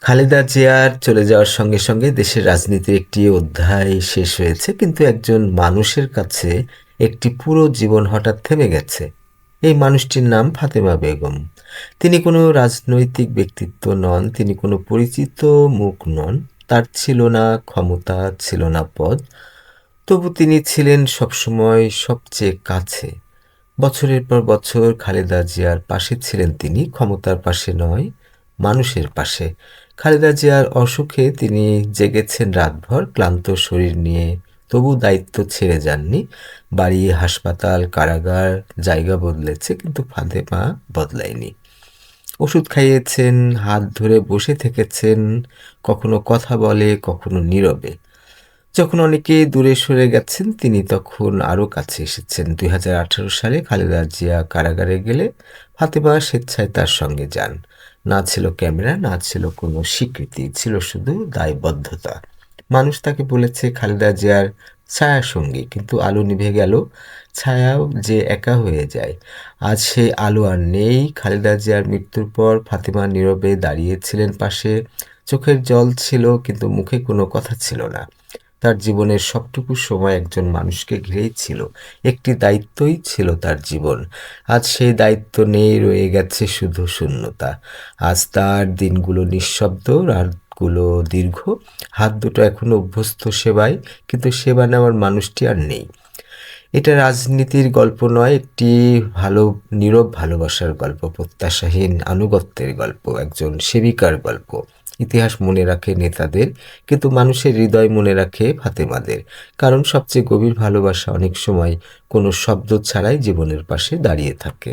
খালেদা জিয়ার চলে যাওয়ার সঙ্গে সঙ্গে দেশের রাজনীতির একটি অধ্যায় শেষ হয়েছে, কিন্তু একজন মানুষের কাছে একটি পুরো জীবন হঠাৎ থেমে গেছে। এই মানুষটির নাম ফাতেমা বেগম। তিনি কোনো রাজনৈতিক ব্যক্তিত্ব নন, তিনি কোনো পরিচিত মুখ নন। তার ছিল না ক্ষমতা, ছিল না পদ, তবু তিনি ছিলেন সবসময় সবচেয়ে কাছে। বছরের পর বছর খালেদা জিয়ার পাশে ছিলেন তিনি, ক্ষমতার পাশে নয়, মানুষের পাশে। খালেদা জিয়ার অসুখে তিনি জেগেছেন রাতভর ক্লান্ত শরীর নিয়ে, তবু দায়িত্ব ছেড়ে যাননি। বাড়ি, হাসপাতাল, কারাগার জায়গা বদলেছে, কিন্তু ফাতেমা বদলায়নি। ওষুধ খাইয়েছেন, হাত ধরে বসে থেকেছেন, কখনো কথা বলে, কখনো নীরবে। যখন অনেকে দূরে সরে গেছেন, তিনি তখন আরও কাছে এসেছেন। 2018 সালে খালেদা জিয়া কারাগারে গেলে ফাতেমা স্বেচ্ছায় তার সঙ্গে যান। না ছিল ক্যামেরা, না ছিল কোনো স্বীকৃতি, ছিল শুধু দায়বদ্ধতা। মানুষ তাকে বলেছে খালেদা জিয়ার ছায়া সঙ্গী, কিন্তু আলো নিভে গেল, ছায়াও যে একা হয়ে যায়। আজ সেই আলো আর নেই। খালেদা জিয়ার মৃত্যুর পর ফাতেমা নীরবে দাঁড়িয়েছিলেন পাশে। চোখের জল ছিল, কিন্তু মুখে কোনো কথা ছিল না। তার জীবনের সবটুকু সময় একজন মানুষকে ঘিরেই ছিল, একটি দায়িত্বই ছিল তার জীবন। আজ সেই দায়িত্ব নেই, রয়ে গেছে শুধু শূন্যতা। আজ তার দিনগুলো নিঃশব্দ, রাতগুলো দীর্ঘ। হাত দুটো এখনো অভ্যস্ত সেবায়, কিন্তু সেবা নেওয়ার মানুষটি আর নেই। এটা রাজনীতির গল্প নয়, একটি ভালো নীরব ভালোবাসার গল্প, প্রত্যাশাহীন আনুগত্যের গল্প, একজন সেবিকার গল্প। ইতিহাস মনে রাখে নেতাদের, কিন্তু মানুষের হৃদয় মনে রাখে ফাতেমাদের। কারণ সবচেয়ে গভীর ভালোবাসা অনেক সময় কোনো শব্দ ছাড়াই জীবনের পাশে দাঁড়িয়ে থাকে।